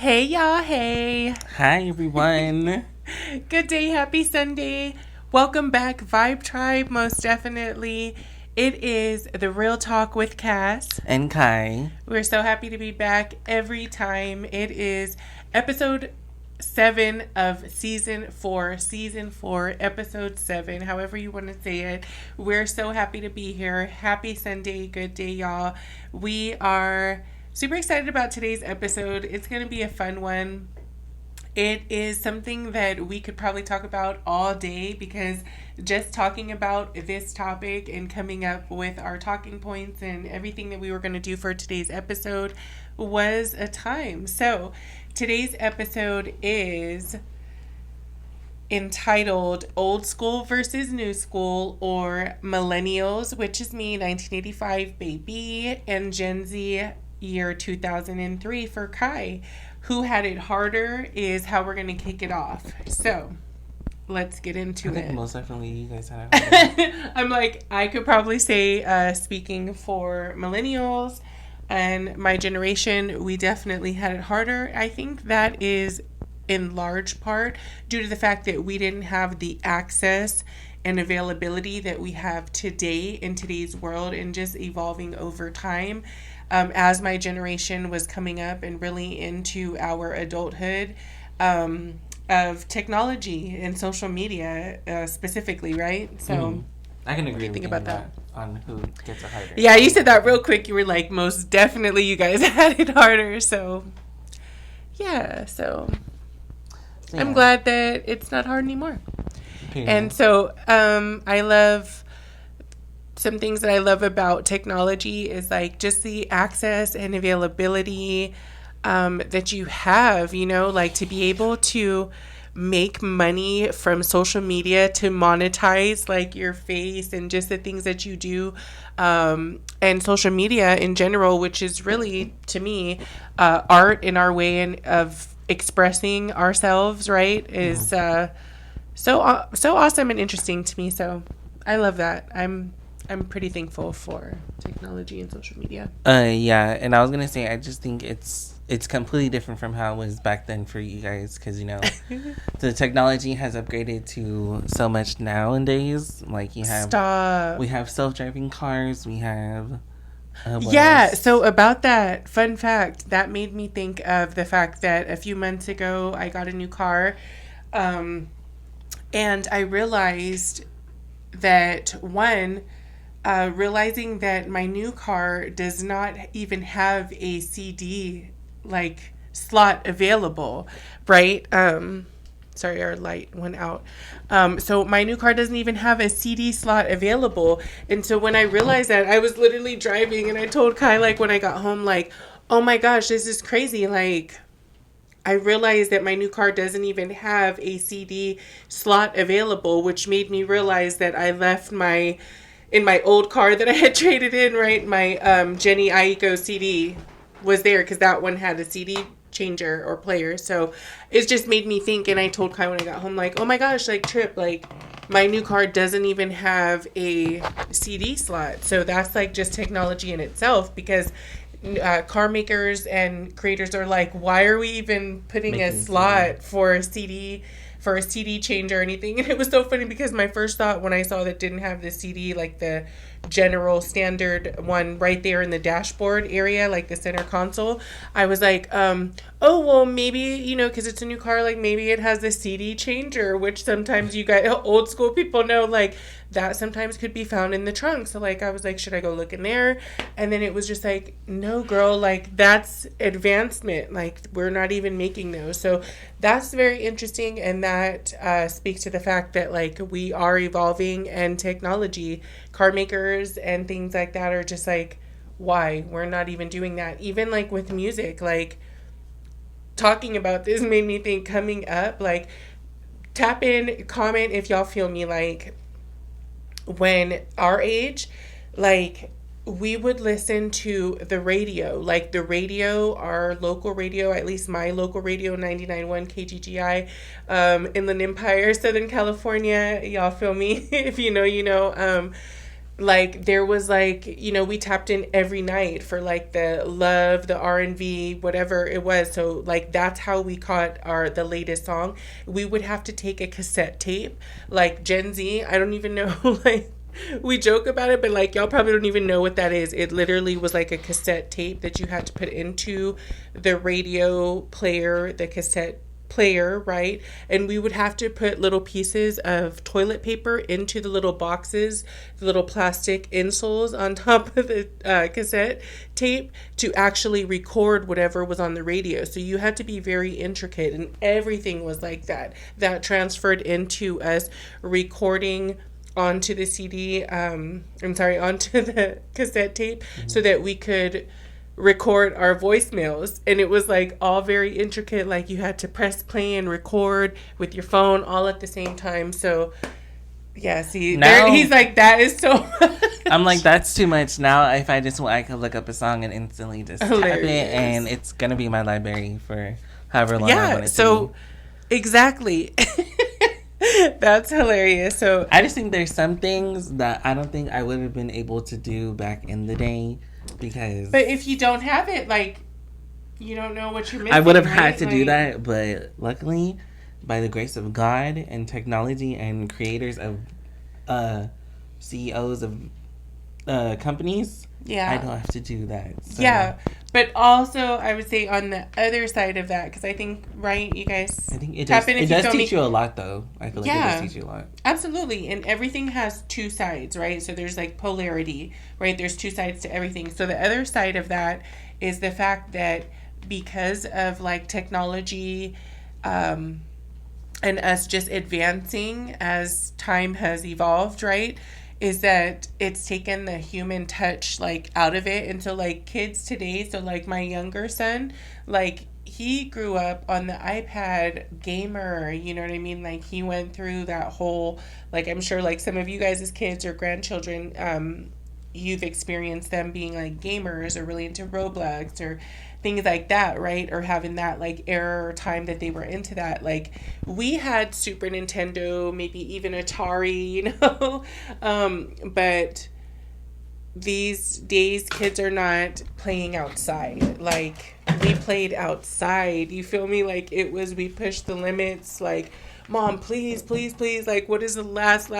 Hey y'all, hey. Hi everyone. Good day, happy Sunday. Welcome back, Vibe Tribe, most definitely. It is The Real Talk with Cass. And Kai. We're so happy to be back every time. It is episode 7 of season 4, episode 7, however you want to say it. We're so happy to be here. Happy Sunday, good day, y'all. We are super excited about today's episode. It's going to be a fun one. It is something that we could probably talk about all day because just talking about this topic and coming up with our talking points and everything that we were going to do for today's episode was a time. So, today's episode is entitled Old School versus New School, or Millennials, which is me, 1985 baby, and Gen Z, year 2003 for Kai. Who had it harder is how we're going to kick it off. So, let's get into I think it. most definitely you guys had it. I'm like, I could probably say, speaking for millennials and my generation, we definitely had it harder. I think that is in large part due to the fact that we didn't have the access and availability that we have today in today's world and just evolving over time. As my generation was coming up and really into our adulthood, of technology and social media specifically, right? So I can agree think with you about that? on who gets it harder. Yeah, you said that real quick. You were like, most definitely you guys had it harder. So, yeah, so So, I'm yeah. glad that it's not hard anymore. Period. And so I love some things that I love about technology is like just the access and availability that you have, you know, like to be able to make money from social media to monetize like your face and just the things that you do, and social media in general, which is really to me art in our way of expressing ourselves, right, is so awesome and interesting to me. So I love that. I'm pretty thankful for technology and social media. Yeah, and I was gonna say I just think it's completely different from how it was back then for you guys because the technology has upgraded to so much nowadays. Like you have Stop. we have self-driving cars. We have Yeah, so about that, fun fact, that made me think of the fact that a few months ago I got a new car, and I realized that realizing that my new car does not even have a CD like slot available, right? Sorry, our light went out. So my new car doesn't even have a CD slot available. And so when I realized that, I was literally driving and I told Kai, like, when I got home, like, oh my gosh, this is crazy. Like, I realized that my new car doesn't even have a CD slot available, which made me realize that I left in my old car that I had traded in, right? My Jenny Aiko CD was there because that one had a CD changer or player. So it just made me think, and I told Kai when I got home, like, oh my gosh, like Trip, like my new car doesn't even have a CD slot. So that's like just technology in itself because car makers and creators are like, why are we even putting a slot for a CD changer or anything? And it was so funny because my first thought when I saw that didn't have the CD, like the general standard one right there in the dashboard area, like the center console, I was like, oh, well, maybe, because it's a new car, like maybe it has a CD changer, which sometimes you guys, old school people know, like that sometimes could be found in the trunk. So like I was like, should I go look in there? And then it was just like, no, girl, like that's advancement, like we're not even making those. So that's very interesting, and that speaks to the fact that like we are evolving, and technology, car makers and things like that are just like, why we're not even doing that. Even like with music, like talking about this made me think, coming up, like tap in, comment if y'all feel me, like when our age, like we would listen to the radio, like the radio, our local radio, at least my local radio, 99.1 KGGI, Inland Empire, Southern California. Y'all feel me? If you know, you know. like there was like, you know, we tapped in every night for like the love, the R&B, whatever it was. So like that's how we caught the latest song. We would have to take a cassette tape, like Gen Z, I don't even know, like we joke about it, but like y'all probably don't even know what that is. It literally was like a cassette tape that you had to put into the radio player, the cassette player, right? And we would have to put little pieces of toilet paper into the little boxes, the little plastic insoles on top of the cassette tape to actually record whatever was on the radio. So you had to be very intricate, and everything was like that. That transferred into us recording onto the CD, onto the cassette tape, so that we could record our voicemails. And it was like all very intricate, like you had to press play and record with your phone all at the same time. So yeah, see, now, he's like, that is so much. I'm like, that's too much. Now if I just want, I could look up a song and instantly just Hilarious. tap it, and it's gonna be my library for however long I want it to so be. exactly. That's hilarious. So I just think there's some things that I don't think I would have been able to do back in the day, because but if you don't have it, like, you don't know what you're missing. I would have right? had to do Like, that, but luckily, by the grace of God and technology and creators of CEOs of companies, yeah, I don't have to do that. So. Yeah, but also I would say on the other side of that, because I think, right, you guys, I think it tap does, in if it does you feel teach me. you a lot, though. I feel like it Yeah. does teach you a lot. Absolutely, and everything has two sides, right? So there's like polarity, right? There's two sides to everything. So the other side of that is the fact that because of like technology, and us just advancing as time has evolved, right? Is that it's taken the human touch like out of it. And so like kids today, so like my younger son, like he grew up on the iPad gamer, you know what I mean? Like he went through that whole, like I'm sure like some of you guys as kids or grandchildren, you've experienced them being like gamers or really into Roblox or things like that, right? Or having that like era or time that they were into that. Like we had Super Nintendo, maybe even Atari, you know, but these days kids are not playing outside. Like we played outside, you feel me? Like it was, we pushed the limits, like Mom, please, please, please, like what is the last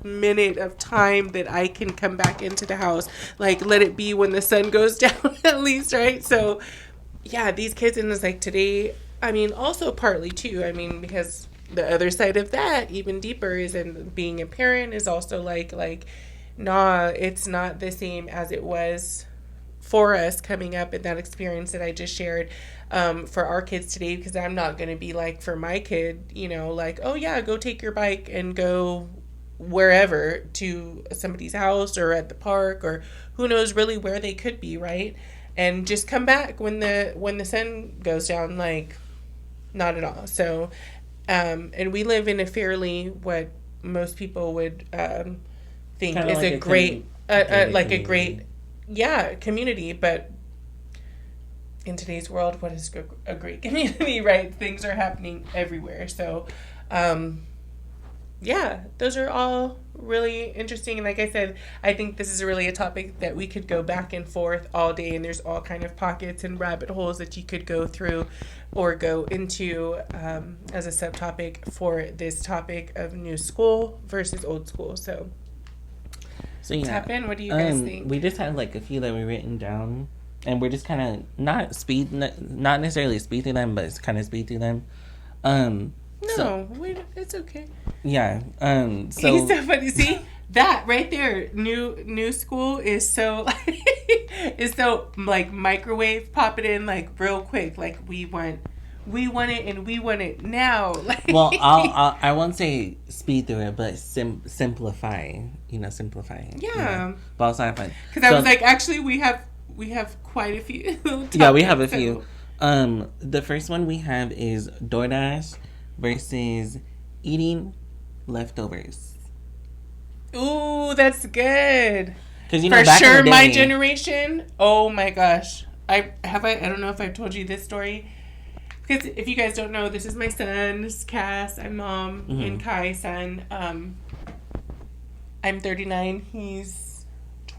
minute of time that I can come back into the house? Like let it be when the sun goes down at least, right? So yeah, these kids, and it's like today, I mean also partly too, I mean, because the other side of that even deeper is, and being a parent is also like nah, it's not the same as it was for us coming up, in that experience that I just shared, for our kids today, because I'm not going to be like for my kid, you know, like, oh yeah, go take your bike and go wherever to somebody's house or at the park or who knows really where they could be, right? And just come back when the sun goes down, like not at all. So and we live in a fairly, what most people would think Kinda is like a great like a community. great community, but in today's world, what is a great community, right? Things are happening everywhere. So yeah, those are all really interesting. And like I said, I think this is really a topic that we could go back and forth all day, and there's all kind of pockets and rabbit holes that you could go through or go into as a subtopic for this topic of new school versus old school. So yeah, tap in. What do you guys think? We just had like a few that were written down, and we're just kind of not necessarily speed through them, but it's kind of speed through them. Wait, it's okay. Yeah. He's so funny. See that right there. New school is so is so like microwave. Pop it in like real quick. Like we want it and we want it now. Like, well, I won't say speed through it, but simplify. You know, simplifying. Yeah. You know? But also have fun. Because I was like, actually, we have quite a few. Yeah, we have a few. The first one we have is DoorDash versus eating leftovers. Ooh, that's good. Because you know, for back sure, in the day, my generation. Oh my gosh, I don't know if I've told you this story. Because if you guys don't know, this is my son, this is Cass. I'm mom, and Kai, son. I'm 39. He's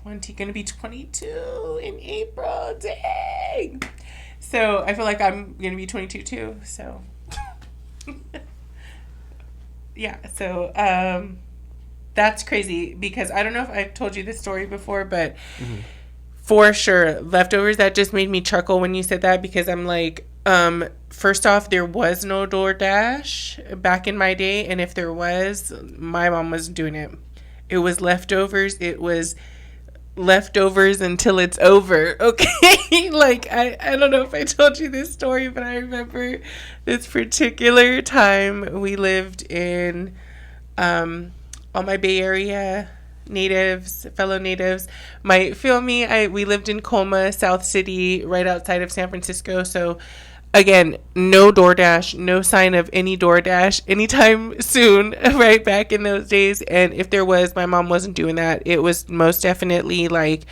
gonna be 22 in April. Dang. So I feel like I'm gonna be 22 too. So yeah. So that's crazy because I don't know if I've told you this story before, but for sure, leftovers, that just made me chuckle when you said that because I'm like, first off, there was no DoorDash back in my day, and if there was, my mom wasn't doing it. It was leftovers. It was leftovers until it's over. Okay. Like, I don't know if I told you this story, but I remember this particular time we lived in, all my Bay Area fellow natives might feel me. We lived in Colma, South City, right outside of San Francisco. So again, no DoorDash, no sign of any DoorDash anytime soon, right back in those days. And if there was, my mom wasn't doing that. It was most definitely like,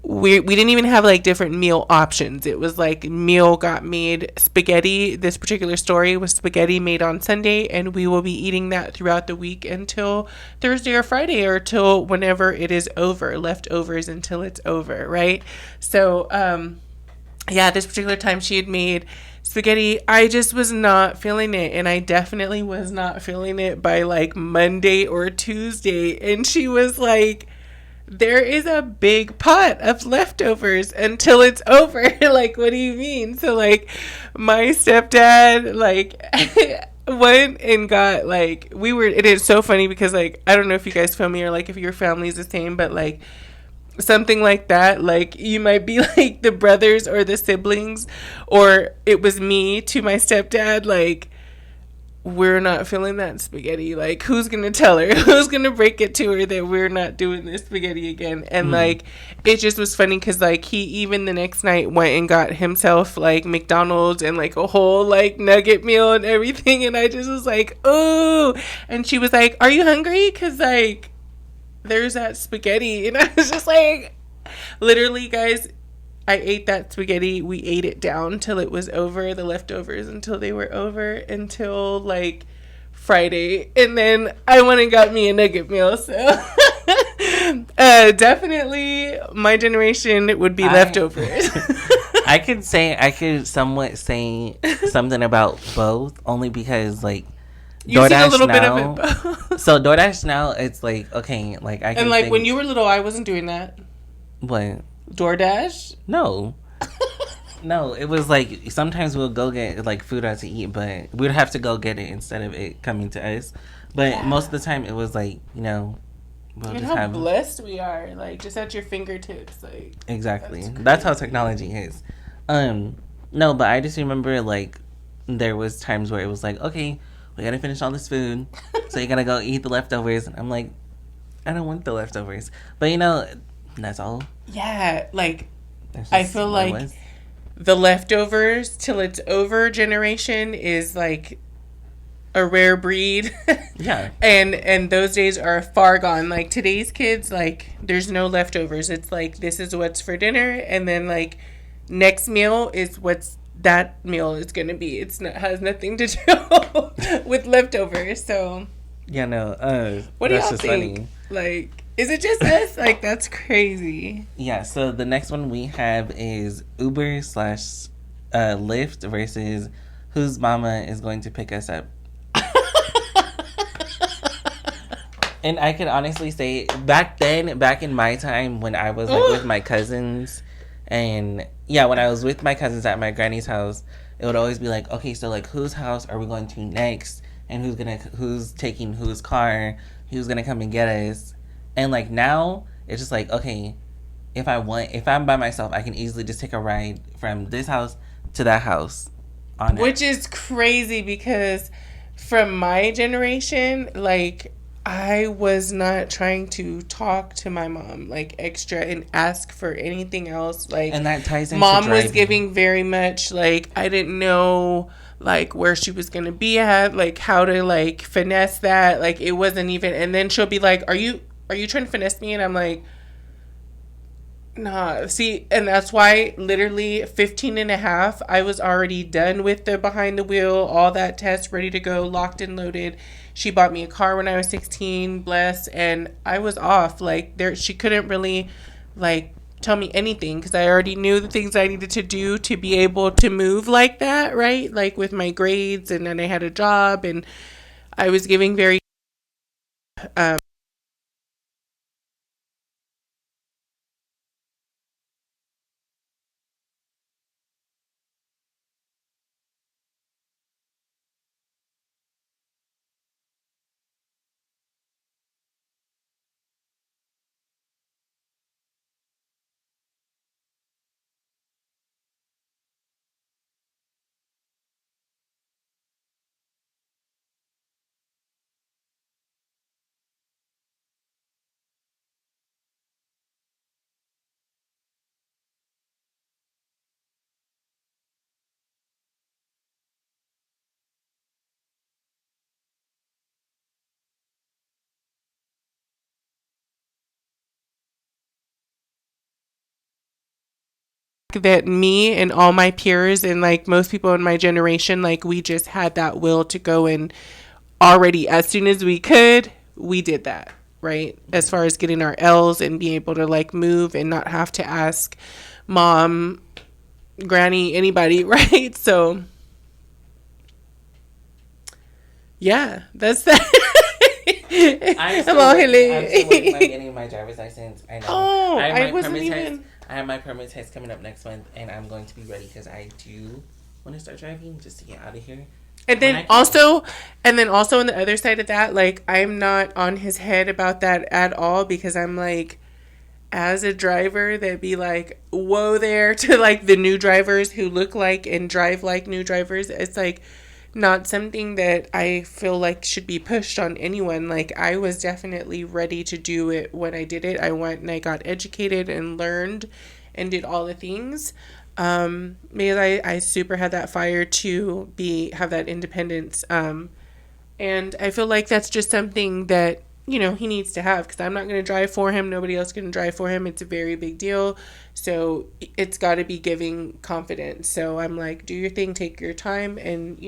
we didn't even have like different meal options. It was like meal got made spaghetti. This particular story was spaghetti made on Sunday, and we will be eating that throughout the week until Thursday or Friday or till whenever it is over. Leftovers until it's over, right? So, yeah, this particular time she had made spaghetti. I just was not feeling it, and I definitely was not feeling it by like Monday or Tuesday. And she was like, there is a big pot of leftovers until it's over. Like, what do you mean? So, like, my stepdad, like, went and got, like, it is so funny because, like, I don't know if you guys feel me or, like, if your family's the same, but, like, something like that, like, you might be, like, the brothers or the siblings, or it was me to my stepdad, like, we're not feeling that spaghetti. Like, who's gonna tell her? Who's gonna break it to her that we're not doing this spaghetti again? And like, it just was funny because like he even the next night went and got himself like McDonald's and like a whole like nugget meal and everything. And I just was like, oh. And she was like, are you hungry? Because like there's that spaghetti. And I was just like, literally, guys, I ate that spaghetti. We ate it down till it was over, the leftovers until they were over, until like Friday. And then I went and got me a nugget meal. So definitely my generation would be leftovers. I could somewhat say something about both, only because like You've seen a little now, bit of it both. So DoorDash now, it's like, okay, like I can and like when you were little, I wasn't doing that. What? DoorDash? No. No, it was like sometimes we'll go get like food out to eat, but we'd have to go get it instead of it coming to us. But most of the time it was like, you know, we'll and just how blessed we are, like just at your fingertips, like exactly. That's how technology is. No, but I just remember like there was times where it was like, okay, we gotta finish all this food, so you gotta go eat the leftovers. And I'm like, I don't want the leftovers, but you know. That's all. Yeah, like I feel like the leftovers till it's over generation is like a rare breed. Yeah. And those days are far gone. Like today's kids, like there's no leftovers. It's like this is what's for dinner, and then like next meal is what's that meal is gonna be. Has nothing to do with leftovers. So yeah, no. What do y'all think? Funny. Like, is it just us? Like, that's crazy. Yeah, so the next one we have is Uber / Lyft versus whose mama is going to pick us up. And I can honestly say, back in my time when I was like with my cousins, and yeah, when I was with my cousins at my granny's house, it would always be like, okay, so like whose house are we going to next? And who's taking whose car? Who's gonna come and get us? And like now, it's just like, okay, if I'm by myself, I can easily just take a ride from this house to that house. Which is crazy because from my generation, like I was not trying to talk to my mom like extra and ask for anything else. Like, and that ties into mom driving. Was giving very much like I didn't know like where she was gonna be at, like how to like finesse that. Like it wasn't even. And then she'll be like, "Are you trying to finesse me?" And I'm like, nah. See, and that's why literally 15 and a half, I was already done with the behind the wheel, all that test ready to go, locked and loaded. She bought me a car when I was 16, blessed, and I was off. Like there, she couldn't really like tell me anything because I already knew the things I needed to do to be able to move like that, right? Like with my grades, and then I had a job, and I was giving very um, that me and all my peers and like most people in my generation, like we just had that will to go and already as soon as we could, we did that, right? As far as getting our L's and being able to like move and not have to ask mom, granny, anybody, right? So yeah, that's that. Hello, I'm still waiting on Haley. getting my driver's license. I know. Oh, I have I my wasn't permit test. even. I have my permit test coming up next month, and I'm going to be ready because I do want to start driving just to get out of here. And then also, on the other side of that, like I'm not on his head about that at all because I'm like, as a driver, that'd be like, whoa there to like the new drivers who look like and drive like new drivers. It's like not something that I feel like should be pushed on anyone. Like I was definitely ready to do it when I did it. I went and I got educated and learned and did all the things. Because I super had that fire to have that independence. And I feel like that's just something that, he needs to have because I'm not going to drive for him. Nobody else can drive for him. It's a very big deal. So it's got to be giving confidence. So I'm like, do your thing, take your time. And,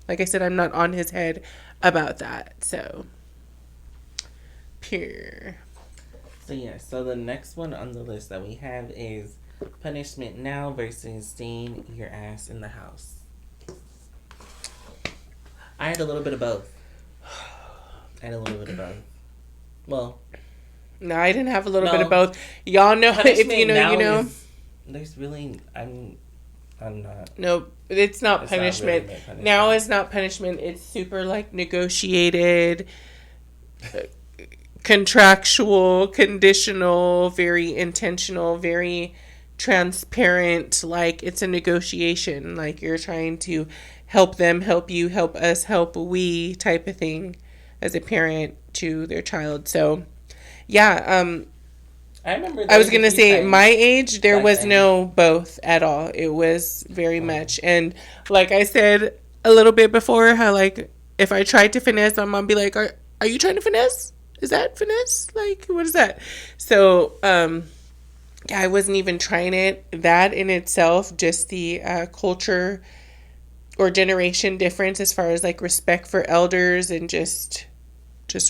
like I said, I'm not on his head about that. So, pure. So yeah, so the next one on the list that we have is punishment now versus staying your ass in the house. I had a little bit of both. Well, no, I didn't have a little bit of both. Y'all know if you know, you know. There's really, I'm not. No, it's not punishment. Not really punishment. Now it's not punishment. It's super like negotiated, contractual, conditional, very intentional, very transparent. Like it's a negotiation. Like you're trying to help them, help you, help us, help we type of thing as a parent to their child. So yeah, I remember I was going to say my age, there was no both at all. It was very much. And like I said a little bit before, how like if I tried to finesse, my mom be like, are you trying to finesse? Is that finesse? Like, what is that? So, yeah, I wasn't even trying it. That in itself, just the culture or generation difference as far as like respect for elders and just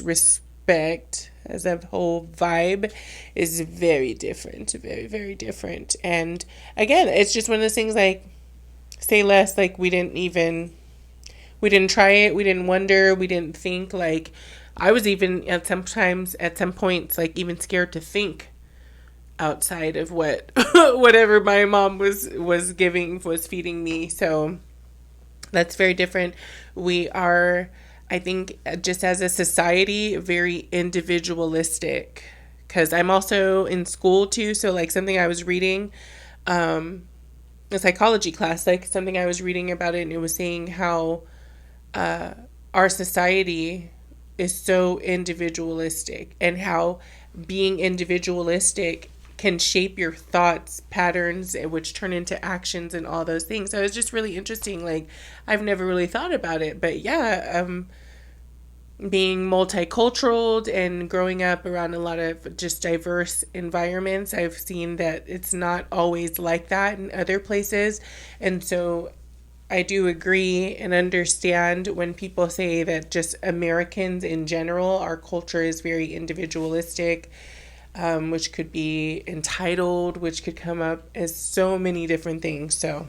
respect as a whole vibe is very different, very, very different. And again, it's just one of those things like say less, like we didn't try it, we didn't wonder, we didn't think. Like I was even at some points like even scared to think outside of what whatever my mom was feeding me. So that's very different. We are, I think, just as a society, very individualistic. Because I'm also in school too, so like something I was reading, a psychology class, like something I was reading about it, and it was saying how our society is so individualistic, and how being individualistic can shape your thoughts patterns, which turn into actions and all those things. So it's just really interesting. Like I've never really thought about it, but yeah, being multicultural and growing up around a lot of just diverse environments, I've seen that it's not always like that in other places. And so I do agree and understand when people say that just Americans in general, our culture is very individualistic, which could be entitled, which could come up as so many different things. So,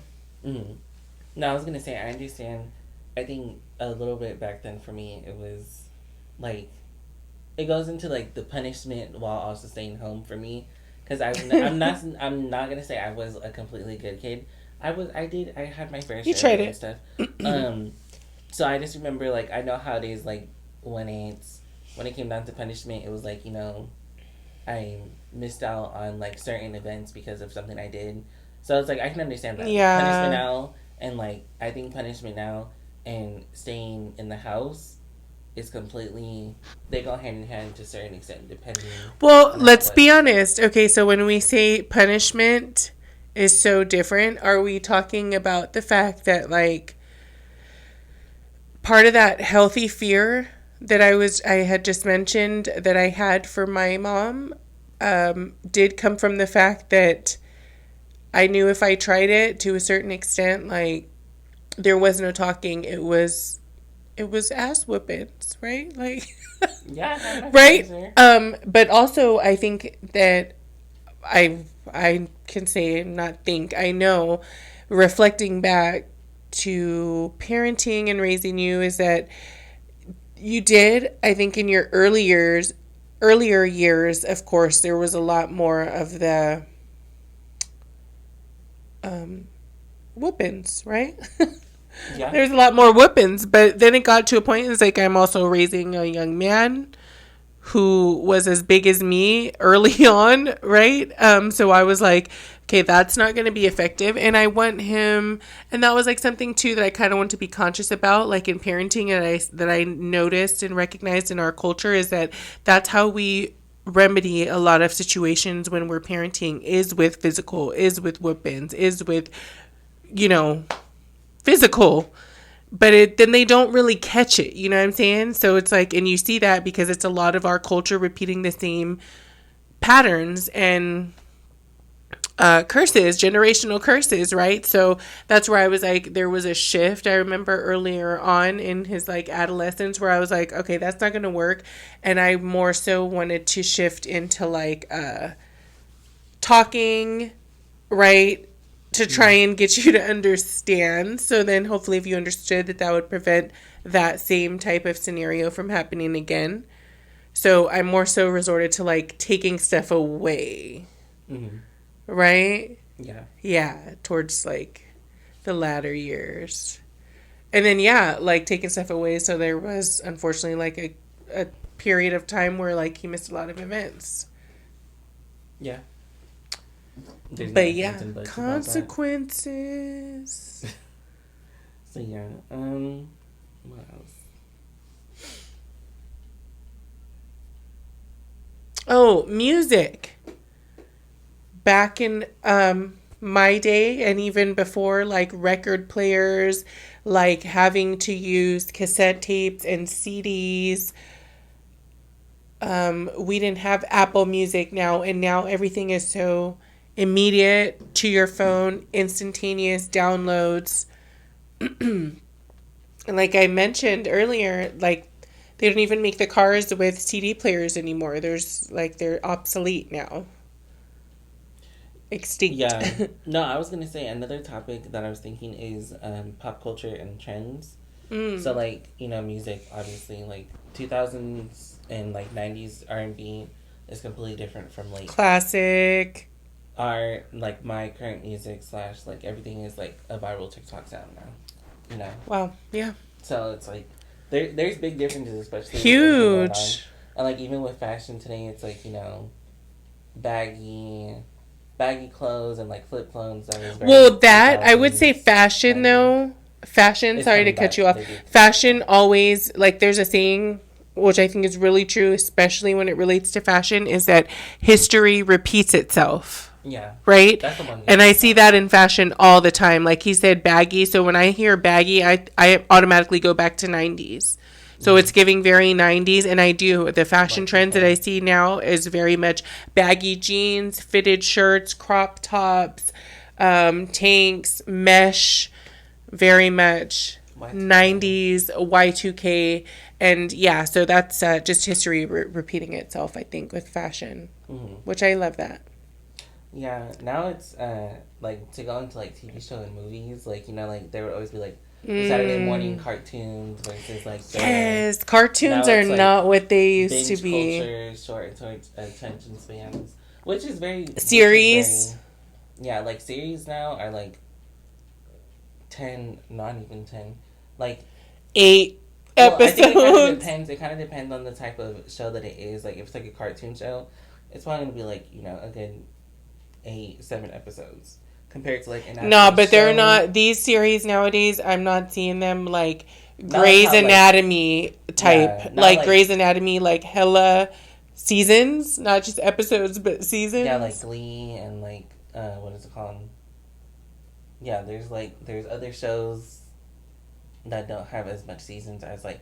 No, I was gonna say I understand. I think a little bit back then for me, it was like it goes into like the punishment while also staying home for me. Because I'm not gonna say I was a completely good kid. I had my fair you share tried of it. stuff. So I just remember like I know how it is like when it came down to punishment, it was like I missed out on like certain events because of something I did. So it's like I can understand that punishment Yeah. now, and like I think punishment now and staying in the house is completely, they go hand in hand to a certain extent depending Well, on how it let's be was. honest. Okay, so when we say punishment is so different, are we talking about the fact that like part of that healthy fear that I had just mentioned that I had for my mom did come from the fact that I knew if I tried it to a certain extent, like there was no talking. It was ass whippings, right? Like Yeah, I had my fair right? share. But also I think that I can say not think I know reflecting back to parenting and raising you is that you did I think in your earlier years of course there was a lot more of the whoopings, right? Yeah. There's a lot more whoopings, but then it got to a point it's like I'm also raising a young man who was as big as me early on, right? So I was like, okay, that's not going to be effective. And I want him, and that was like something too that I kind of want to be conscious about, like in parenting, and that I noticed and recognized in our culture is that that's how we remedy a lot of situations when we're parenting is with physical, is with whoopings, is with, you know, physical, but then they don't really catch it, you know what I'm saying? So it's like, and you see that because it's a lot of our culture repeating the same patterns and curses, generational curses, right? So that's where I was like, there was a shift. I remember earlier on in his like adolescence where I was like, okay, that's not going to work. And I more so wanted to shift into like talking, right? To try and get you to understand. So then hopefully if you understood that would prevent that same type of scenario from happening again. So I more so resorted to like taking stuff away, Hmm. right? Yeah. Yeah, towards like the latter years. And then yeah, like taking stuff away so there was unfortunately like a period of time where like he missed a lot of events. Yeah. There's no But ifs, yeah, ands, and buts about that. consequences. So yeah. What else? Oh, music. Back in my day and even before, like record players, like having to use cassette tapes and CDs. We didn't have Apple Music now, and now everything is so immediate to your phone, instantaneous downloads. And like I mentioned earlier, like they don't even make the cars with CD players anymore. There's like they're obsolete now. Extinct. Yeah. No, I was gonna say another topic that I was thinking is pop culture and trends. So like music obviously like 2000s and like 90s R&B is completely different from like Classic. our like my current music slash like everything is like a viral TikTok sound now. You know. Wow. Yeah. So it's like there's big differences, especially with everything going on. Huge. And like even with fashion today, it's like baggy, baggy clothes and like flip phones. That was very Well, that I would say 2000s, fashion 90s. though. Fashion, It's sorry to coming cut back. you off. They did. Fashion always like there's a saying which I think is really true, especially when it relates to fashion, is that history repeats itself. Yeah, Right? that's the one. And I see that in fashion all the time. Like he said baggy. So when I hear baggy, I automatically go back to 90s. So it's giving very 90s. And I do. The fashion Like, trends that okay. I see now is very much baggy jeans, fitted shirts, crop tops, tanks, mesh, very much Y2K. 90s Y2K, and yeah, so that's just history repeating itself, I think, with fashion, which I love that. Yeah, now it's like to go into like TV show and movies, like like there would always be like the Saturday morning cartoons versus like Yes, cartoons now are it's, like, not what they used to binge be. culture, short attention spans, which is very Series. yeah, like series now are like 10, not even 10, like 8 well, I think episodes. it kind of depends on the type of show that it is. Like if it's like a cartoon show, it's probably gonna be like a good 8, 7 episodes compared to like an No, actual but they're show. not these series nowadays. I'm not seeing them like Not like Grey's how like Anatomy type, yeah, not like like Grey's Anatomy, like hella seasons, not just episodes, but yeah, like seasons. Glee and like what is it called? Yeah, there's other shows that don't have as much seasons as like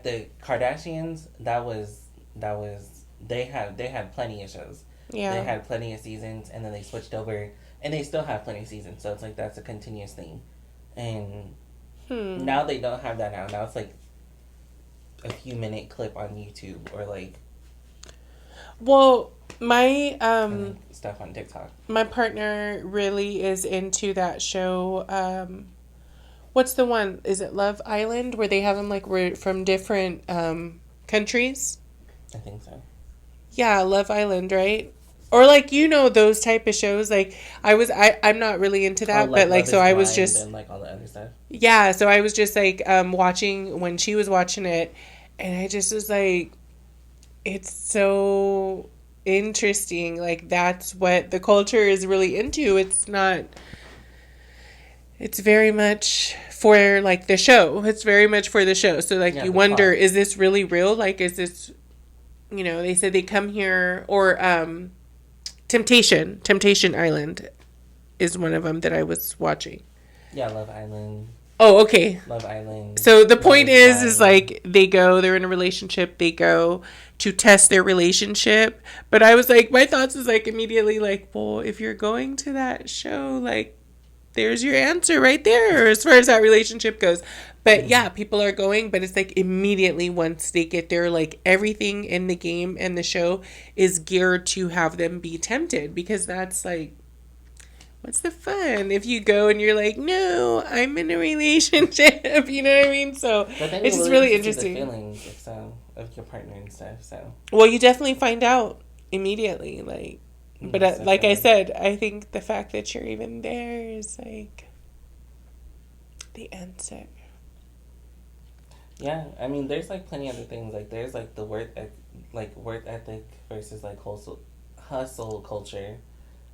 the Kardashians. That was they had plenty of shows. They Yeah. had plenty of seasons, and then they switched over, and they still have plenty of seasons. So it's like that's a continuous thing, and Hmm. now they don't have that. Now it's like a few minute clip on YouTube or like Well, my stuff on TikTok. my partner really is into that show. What's the one? Is it Love Island where they have them like we're from different countries? I think so. Yeah, Love Island, right? Or like those type of shows. Like I'm not really into Oh, that, like but like Love so Is I was Blind just and like all the other stuff. yeah, so I was just like watching when she was watching it, and I just was like, it's so interesting. Like that's what the culture is really into. It's not. It's very much for like the show. It's very much for the show. So like Yeah, you the wonder, plot. is this really real? Like is this they said they come here or Temptation Island is one of them that I was watching. Yeah, Love Island. Oh, okay. Love Island. So the Love point is Blind. like they're in a relationship, they go to test their relationship. But I was like, my thoughts was like immediately like, well, if you're going to that show, like, there's your answer right there as far as that relationship goes. But yeah, people are going, but it's like immediately once they get there, like everything in the game and the show is geared to have them be tempted because that's like what's the fun if you go and you're like, no, I'm in a relationship, you know what I mean? So But then it's you just really really get to see the interesting. feelings if so of your partner and stuff. So Well, you definitely find out immediately, like, but so like I good. said, I think the fact that you're even there is like the answer. Yeah, I mean, there's like plenty other things. Like there's like the work ethic versus like hustle culture.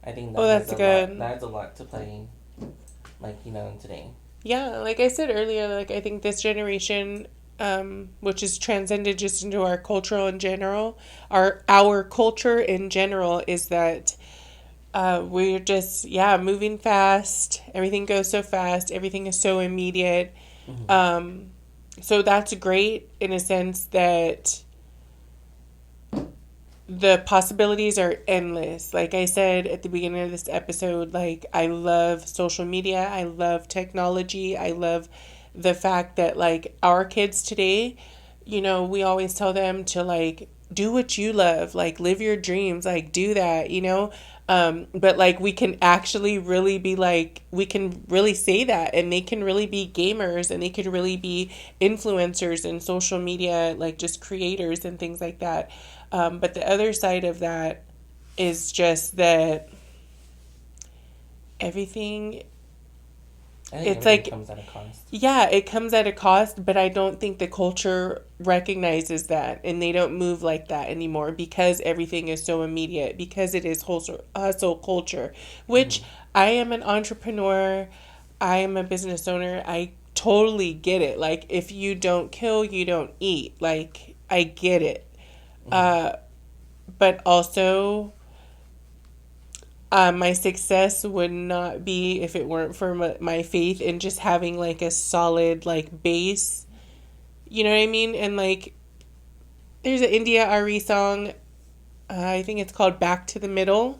I think Oh, that's good. that has a lot to play. Like today. Yeah, like I said earlier, like I think this generation, which is transcended just into our cultural in general, our culture in general is that we're just moving fast. Everything goes so fast. Everything is so immediate. Mm-hmm. So that's great in a sense that the possibilities are endless. Like I said at the beginning of this episode, like I love social media, I love technology, I love the fact that like our kids today, we always tell them to like do what you love, like live your dreams, like do that. But like we can actually really be like we can really say that and they can really be gamers and they can really be influencers in social media, like just creators and things like that. But the other side of that is just that everything I think it's everything like comes at a cost. yeah, it comes at a cost, but I don't think the culture recognizes that and they don't move like that anymore because everything is so immediate, because it is hustle culture, which I am an entrepreneur, I am a business owner. I totally get it. Like, if you don't kill, you don't eat. Like, I get it. But also, my success would not be if it weren't for my faith in just having like a solid like base. You know what I mean? And like, there's an India Ari song. I think it's called "Back to the Middle."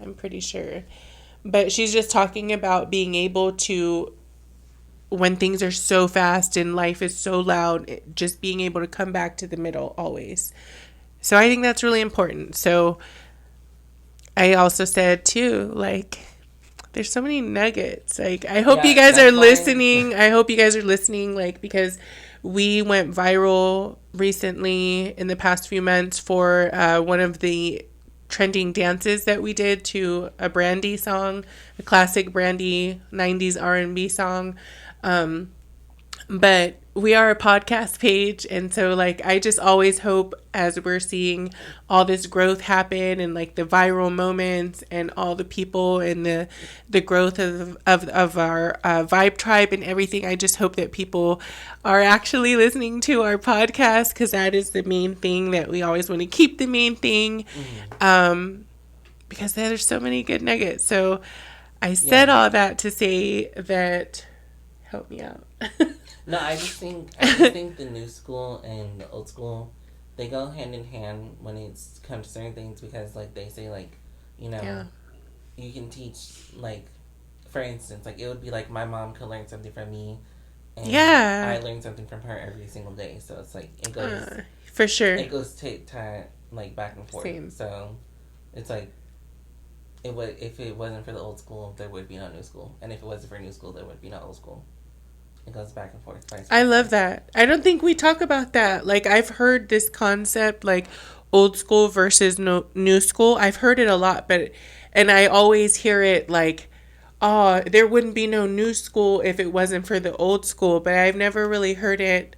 I'm pretty sure, but she's just talking about being able to when things are so fast and life is so loud, just being able to come back to the middle always. So I think that's really important. So I also said too, like, there's so many nuggets. Like, I hope you guys are listening. I hope you guys are listening, like, because we went viral recently in the past few months for one of the trending dances that we did to a Brandy song, a classic Brandy 90s R&B song. But we are a podcast page, and so, like, I just always hope, as we're seeing all this growth happen and, like, the viral moments and all the people and the growth of our Vibe Tribe and everything, I just hope that people are actually listening to our podcast, because that is the main thing that we always want to keep, the main thing, because there's so many good nuggets. So I said all that to say that, help me out. No, I just think the new school and the old school, they go hand in hand when it comes to certain things, because, like, they say, like, you know, you can teach, like, for instance, like, it would be like my mom could learn something from me, and I learn something from her every single day. So it's like it goes for sure. It goes like back and forth. Same. So it's like if it wasn't for the old school, there would be no new school, and if it wasn't for new school, there would be no old school. It goes back and forth. I love that. I don't think we talk about that. Like, I've heard this concept, like, old school versus new school. I've heard it a lot, and I always hear it like, oh, there wouldn't be no new school if it wasn't for the old school. But I've never really heard it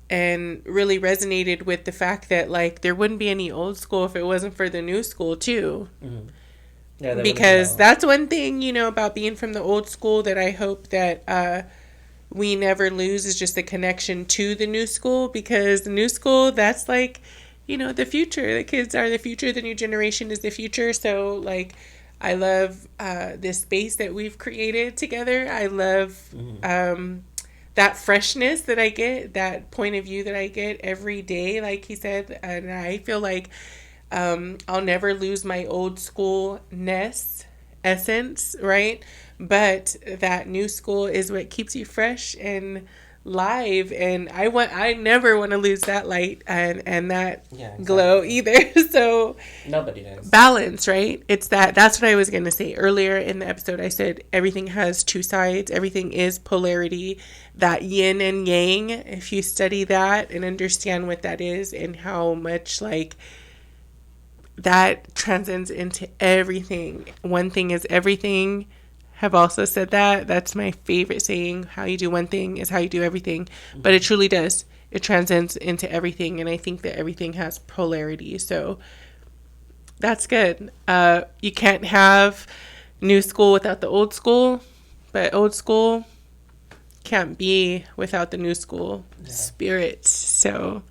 and really resonated with the fact that, like, there wouldn't be any old school if it wasn't for the new school too. Mm-hmm. Yeah, because that's one thing, you know, about being from the old school that I hope that we never lose, is just the connection to the new school, because the new school, that's, like, you know, the future. The kids are the future. The new generation is the future. So, like, I love this space that we've created together. I love that freshness that I get, that point of view that I get every day, like he said. And I feel like I'll never lose my old school-ness essence, right? But that new school is what keeps you fresh and live, and I never want to lose that light and that glow either. So nobody does. Balance, right? It's that's what I was going to say earlier in the episode. I said everything has two sides. Everything is polarity, that yin and yang. If you study that and understand what that is and how much, like, that transcends into everything. One thing is everything. Have also said that. That's my favorite saying. How you do one thing is how you do everything. Mm-hmm. But it truly does. It transcends into everything. And I think that everything has polarity. So that's good. You can't have new school without the old school. But old school can't be without the new school spirit. So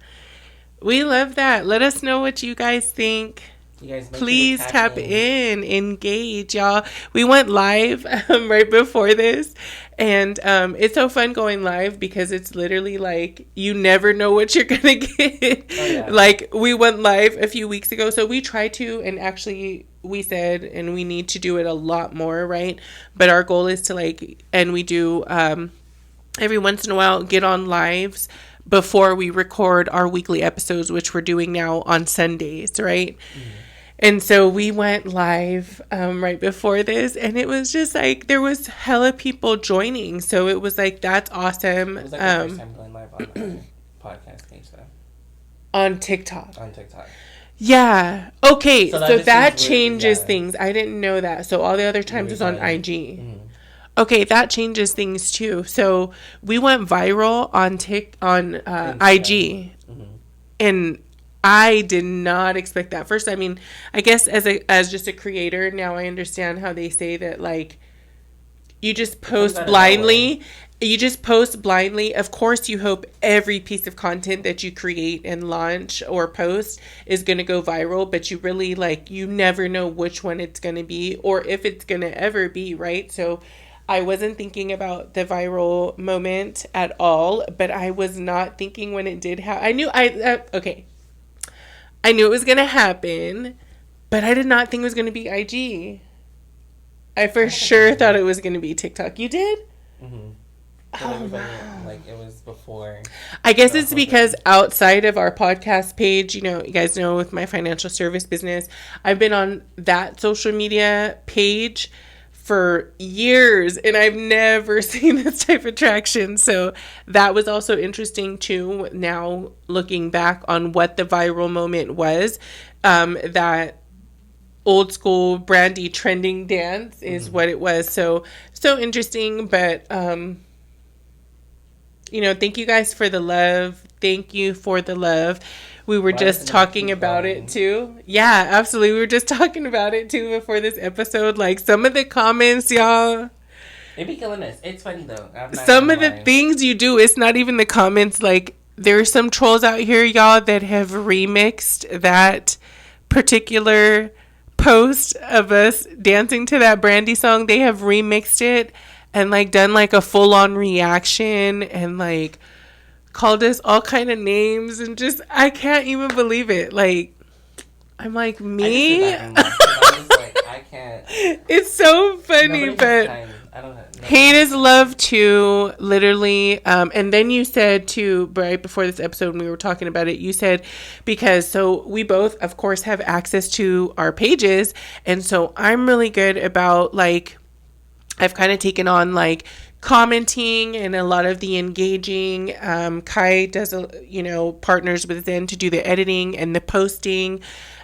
we love that. Let us know what you guys think. You guys please tap in, engage, y'all. We went live right before this, and it's so fun going live because it's literally like you never know what you're gonna get. Oh, yeah. Like, we went live a few weeks ago, so we try to, and actually we said, and we need to do it a lot more, right? But our goal is to, like, and we do every once in a while get on lives before we record our weekly episodes, which we're doing now on Sundays, right? Mm-hmm. And so we went live right before this, and it was just like there was hella people joining. So it was like, that's awesome. It was like the first time going live on our podcast page, though. On TikTok. On TikTok. Yeah. Okay. So that changes things. I didn't know that. So all the other times was on IG. Mm-hmm. Okay, that changes things too. So we went viral on IG, mm-hmm. and I did not expect that. First, I mean, I guess as just a creator, now I understand how they say that, like, you just post blindly. You just post blindly. Of course, you hope every piece of content that you create and launch or post is going to go viral, but you really, like, you never know which one it's going to be or if it's going to ever be, right? So I wasn't thinking about the viral moment at all, but I was not thinking when it did happen. I knew it was going to happen, but I did not think it was going to be IG. I for sure thought it was going to be TikTok. You did? Mm-hmm. So everybody, like, it was before. I guess the it's whole because thing. outside of our podcast page, you know, you guys know with my financial service business, I've been on that social media page for years and I've never seen this type of traction. So that was also interesting too. Now looking back on what the viral moment was, that old school Brandy trending dance is what it was. So interesting, but you know, thank you guys for the love. Thank you for the love. We were Well, I was just gonna talking keep about going. it too. Yeah, absolutely. We were just talking about it too before this episode. Like some of the comments, y'all, It be killing us. It's funny though. I'm not some gonna of the lie. things you do, it's not even the comments. Like there's some trolls out here, y'all, that have remixed that particular post of us dancing to that Brandy song. They have remixed it and like done like a full on reaction and like called us all kind of names and just I can't even believe it. Like I'm like I just me. did that and laughed. I was like, I can't. It's so funny, Nobody has but time. I don't have. hate is love too, literally. And then you said too, right before this episode when we were talking about it, you said because so we both, of course, have access to our pages, and so I'm really good about like I've kind of taken on like commenting and a lot of the engaging. Kai does, partners with Zen to do the editing and the posting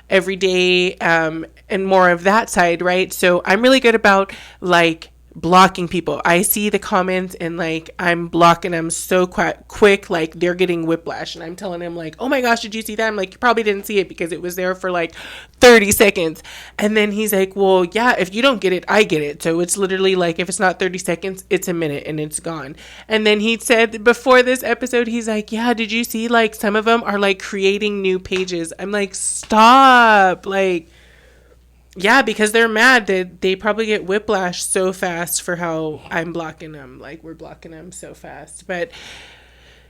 every day, and more of that side, right? So I'm really good about like blocking people. I see the comments and like I'm blocking them so quick, like they're getting whiplash. And I'm telling him like, oh my gosh, did you see that? I'm like, you probably didn't see it because it was there for like 30 seconds. And then he's like, well, yeah, if you don't get it, I get it. So it's literally like if it's not 30 seconds, it's a minute and it's gone. And then he said before this episode, he's like, yeah, did you see like some of them are like creating new pages? I'm like, stop. Like, yeah, because they're mad that they probably get whiplash so fast for how I'm blocking them. Like we're blocking them so fast. But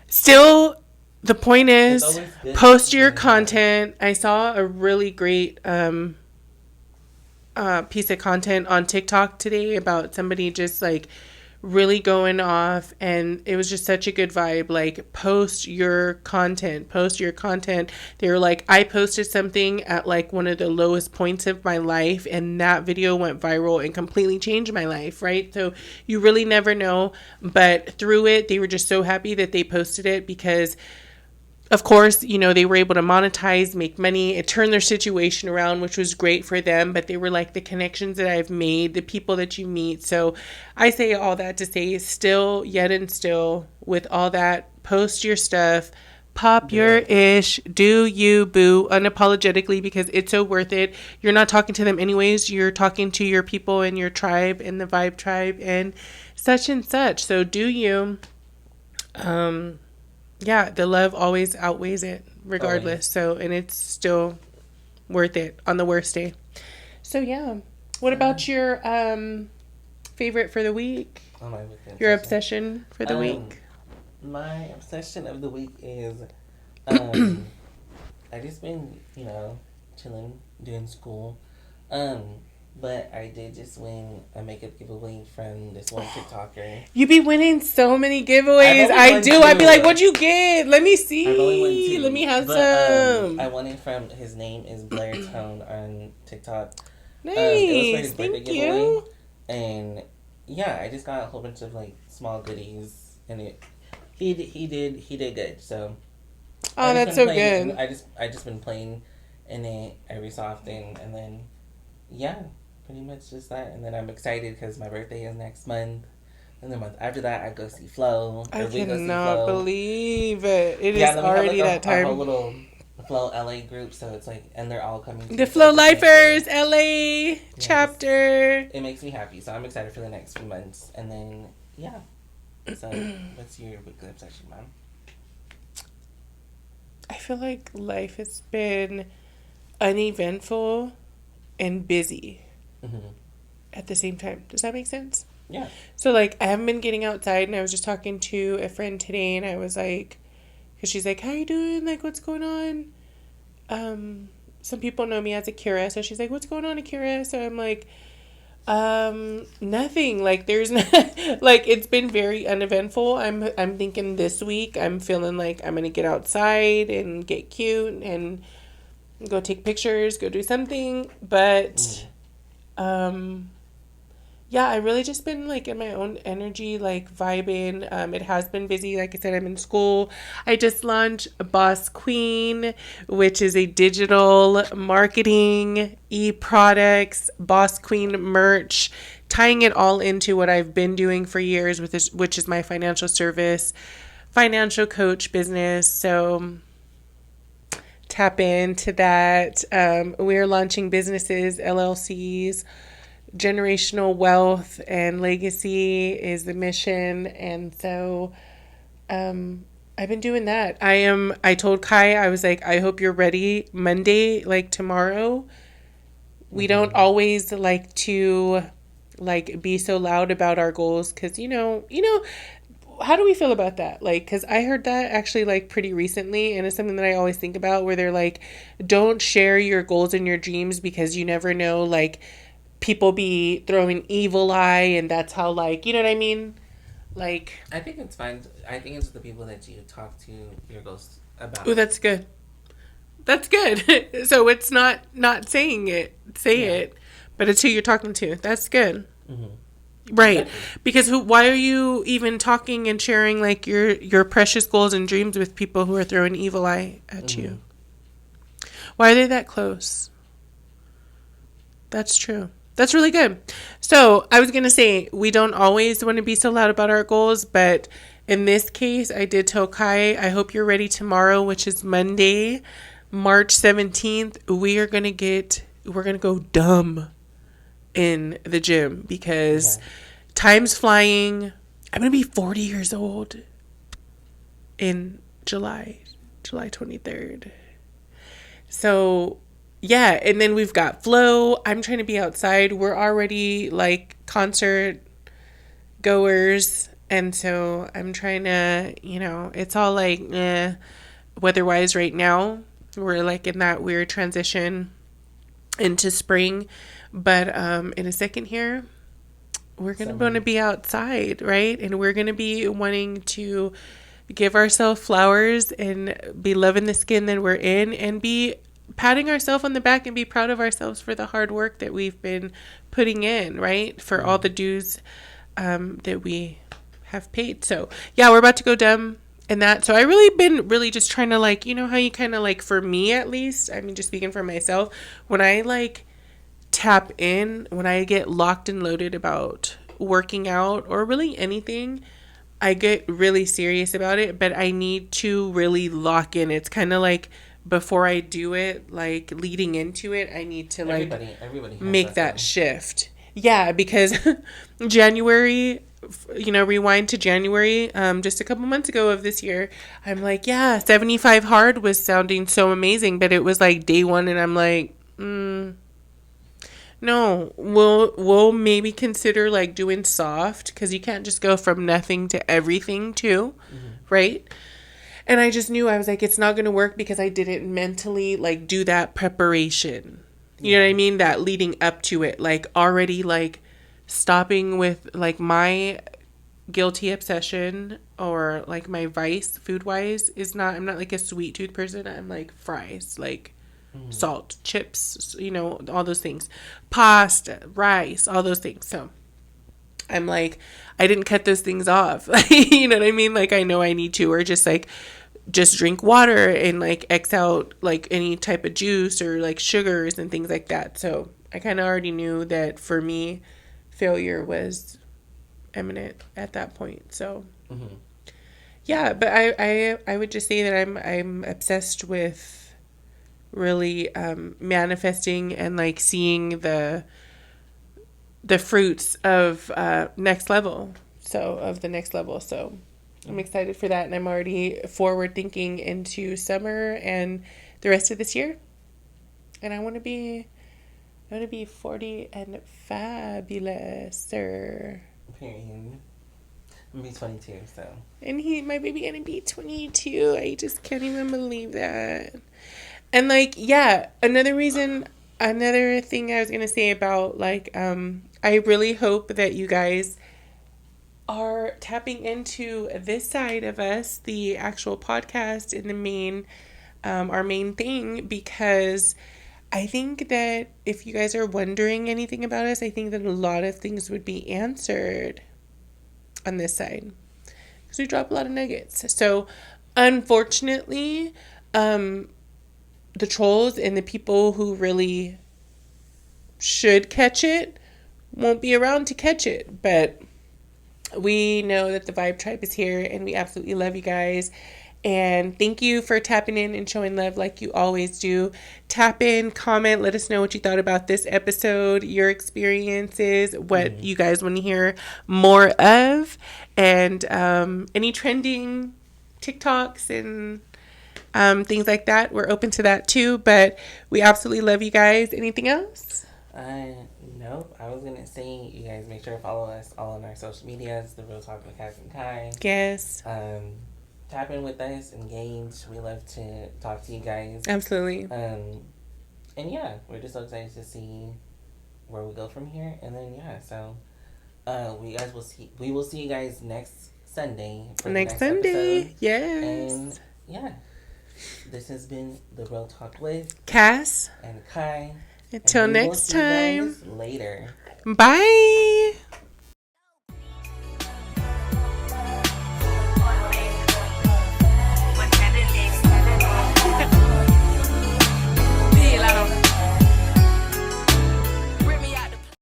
still, the point It's is always good post your doing that. content. I saw a really great piece of content on TikTok today about somebody just like really going off, and it was just such a good vibe. Like post your content. They were like, I posted something at like one of the lowest points of my life and that video went viral and completely changed my life, right? So you really never know, but through it they were just so happy that they posted it because of course, they were able to monetize, make money. It turned their situation around, which was great for them. But they were like the connections that I've made, the people that you meet. So I say all that to say, still, yet and still, with all that, post your stuff, pop your ish, do you, boo, unapologetically, because it's so worth it. You're not talking to them anyways. You're talking to your people and your tribe and the Vibe Tribe and such and such. So do you. Yeah, the love always outweighs it, regardless. So, and it's still worth it on the worst day. So, yeah. What about your favorite for the week? Oh, my weekend Your session. obsession for the week? My obsession of the week is, I just been, chilling, doing school. But I did just win a makeup giveaway from this one TikToker. You be winning so many giveaways. I've only I won do. two. I'd be like, what'd you get? Let me I've only won see. two. Let me have But, some. I won it from, his name is Blair Tone on TikTok. Nice. It was for his birthday Thank giveaway. you. And yeah, I just got a whole bunch of like small goodies, and he did good. So Oh, that's so good. I just been playing in it every so often, and then yeah, pretty much just that. And then I'm excited because my birthday is next month, and the month after that I go see Flo. I cannot believe it. It is Yeah, then we have, already like, that our time. whole little Flo LA group, so it's like, and they're all coming. The Flow Lifers LA chapter. It makes me happy, so I'm excited for the next few months, and then yeah. So, what's your weekly obsession, Mom? I feel like life has been uneventful and busy at the same time. Does that make sense? Yeah. So, like, I haven't been getting outside, and I was just talking to a friend today, and I was like, because she's like, how are you doing? Like, what's going on? Some people know me as Akira, so she's like, what's going on, Akira? So I'm like, Nothing. Like there's not, like it's been very uneventful. I'm thinking this week I'm feeling like I'm gonna get outside and get cute and go take pictures, go do something. But um yeah, I really just been like in my own energy, like vibing. It has been busy. Like I said, I'm in school. I just launched Boss Queen, which is a digital marketing, e-products, Boss Queen merch, tying it all into what I've been doing for years with this, which is my financial service, financial coach business. So tap into that. We're launching businesses, LLCs. Generational wealth and legacy is the mission, and so I've been doing that. I told Kai, I was like, I hope you're ready Monday, like tomorrow. We don't always like to like be so loud about our goals because how do we feel about that? Like, because I heard that actually like pretty recently, and it's something that I always think about where they're like, don't share your goals and your dreams because you never know, like, people be throwing evil eye, and that's how, like, you know what I mean? Like, I think it's fine. I think it's the people that you talk to your ghosts about. oh, that's good. That's good. So it's not saying it, it, but it's who you're talking to. That's good. Right. Exactly. Because why are you even talking and sharing like your precious goals and dreams with people who are throwing evil eye at you? Why are they that close? That's true. That's really good. So I was going to say, we don't always want to be so loud about our goals, but in this case, I did tell Kai, I hope you're ready tomorrow, which is Monday, March 17th. We're going to go dumb in the gym because time's flying. I'm going to be 40 years old in July 23rd. So yeah, and then we've got Flow. I'm trying to be outside. We're already like concert goers, and so I'm trying to, it's all like weather-wise right now. We're like in that weird transition into spring, but in a second here, we're going to be outside, right? And we're going to be wanting to give ourselves flowers and be loving the skin that we're in and be patting ourselves on the back and be proud of ourselves for the hard work that we've been putting in, right? For all the dues that we have paid. So yeah, we're about to go dumb in that. So I really been really just trying to like, how you kind of like, for me at least, I mean, just speaking for myself, when I like tap in, when I get locked and loaded about working out or really anything, I get really serious about it, but I need to really lock in. It's kind of like before I do it, like leading into it, I need to like everybody make that shift. Yeah, because January, rewind to January, just a couple months ago of this year, I'm like, yeah, 75 hard was sounding so amazing, but it was like day one, and I'm like, no, we'll maybe consider like doing soft because you can't just go from nothing to everything too, right? And I just knew, I was like, it's not going to work because I didn't mentally like do that preparation. You know what I mean? That leading up to it, like already like stopping with like my guilty obsession or like my vice food wise is not, I'm not like a sweet tooth person. I'm like fries, like salt, chips, all those things, pasta, rice, all those things. So I'm like, I didn't cut those things off. You know what I mean? Like I know I need to, or just drink water and like X out like any type of juice or like sugars and things like that. So I kind of already knew that for me, failure was imminent at that point. So yeah, but I would just say that I'm obsessed with really manifesting and like seeing the fruits of next level. So I'm excited for that, and I'm already forward thinking into summer and the rest of this year. And I want to be 40 and fabulous, sir. Period. I'm gonna be 22, so. And my baby gonna be 22. I just can't even believe that. And like, yeah, another reason another thing I was going to say about, like, I really hope that you guys are tapping into this side of us, the actual podcast and the main, our main thing, because I think that if you guys are wondering anything about us, I think that a lot of things would be answered on this side because we drop a lot of nuggets. So, unfortunately, the trolls and the people who really should catch it won't be around to catch it, but we know that the Vibe Tribe is here and we absolutely love you guys. And thank you for tapping in and showing love like you always do. Tap in, comment, let us know what you thought about this episode, your experiences, what you guys want to hear more of, and any trending TikToks and things like that. We're open to that too, but we absolutely love you guys. Anything else? Nope. I was gonna say you guys make sure to follow us all on our social medias, The Real Talk with Cass and Kai. Yes. Tap in with us, engage. We love to talk to you guys. Absolutely. And yeah, we're just so excited to see where we go from here. And then so we will see you guys next Sunday for next the next Sunday. episode. Yes. And yeah. This has been The Real Talk with Cass and Kai. until And we will next see you time. guys later. Bye.